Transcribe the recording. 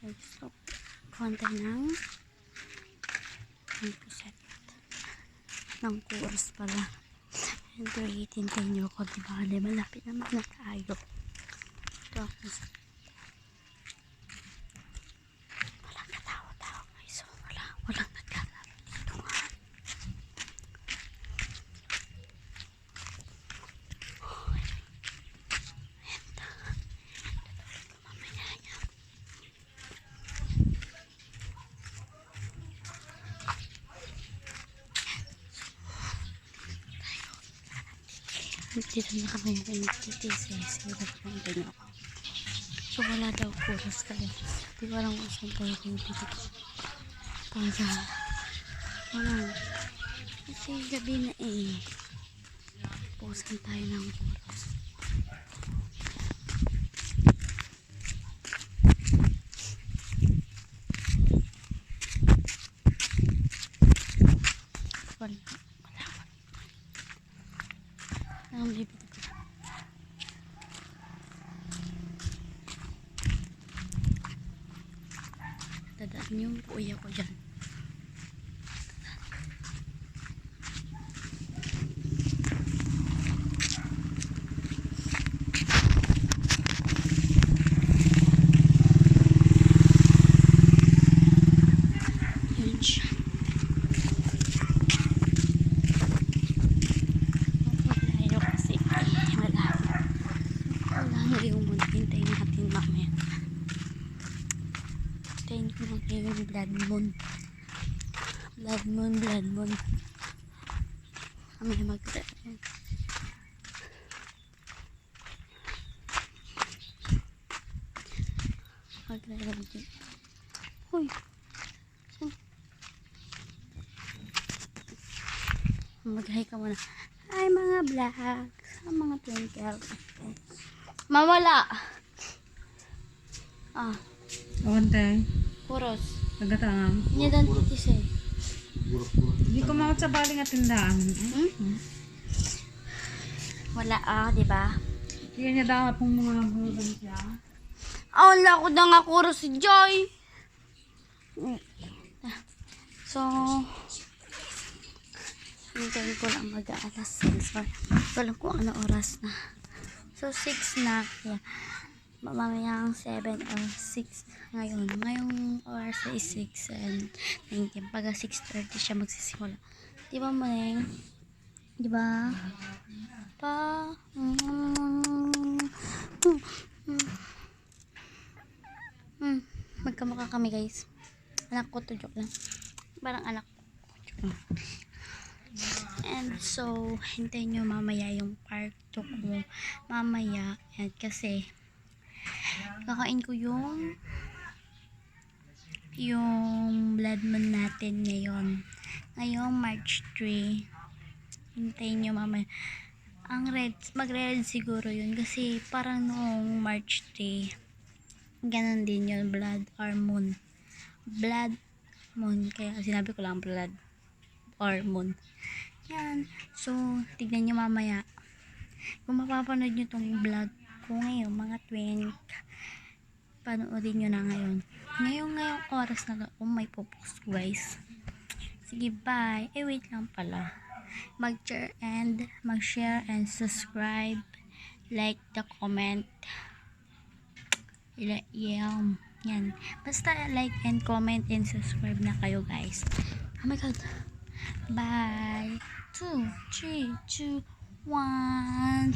Okay, so, konti ng set ng course pala. And hintayin nyo ako, diba? Malapit naman na tayo. Ito, walang katawa-tawa guys. So, walang naglalaro dito nga. Dito na kami yung TTC. Siguro kung ganyan ako. So, wala daw kuras kaya. Di ko alam kung saan tayo yung dito. Para, wala. Kasi gabi na eh. Pusan tayo ng kuras. Wala. Ang bibig ko. Dadaan yung kuya ko dyan. Yun siya. Malayo kasi malayo. Wala na yung muna. Hintayin natin mamaya. Hintayin ko lang yung blood moon. Blood moon. Kami mag-read. Mag-read din. Uy. Mag-hi ka muna. Hi mga vlog. Sa mga twinkle. Mawala. Ah. Awantay. Puros. Nagatangam. Niya dan titis eh. Hindi ko maot sa baling at tindaan. Wala diba? Hindi niya dapat pong mga bulan siya. Wala ko na nga kuro si Joy. So, hintayin ko lang mag-aalas 6. Walang kung ano oras na. So, 6 na. Yeah. Mamayang 7 or 6 ngayon. Ngayong oras ay 6 and 19. Pag 6:30 siya magsisimula. Diba mo neng? Diba? Pa? Magkamukha kami guys. Anak ko to, joke lang. Parang anak ko. Joke lang. And so, hintayin nyo mamaya yung part 2 ko. Mamaya. And kasi, kakain ko yung blood moon natin ngayon. Ngayong March 3. Hintayin nyo mamaya. Ang red, mag-red siguro yun. Kasi parang noong March 3, ganun din yun. Blood or moon. Blood moon. Kaya sinabi ko lang blood or moon. Yan. So, tignan nyo mamaya. Kung mapapanood nyo tong vlog ko ngayon, mga twink, panoorin nyo na ngayon. Ngayong oras na to, may popost guys. Sige, bye. Wait lang pala. Mag-share and subscribe. Like the comment. Yan. Basta like and comment and subscribe na kayo guys. Oh my god. Bye. 2, 3, 2, 1.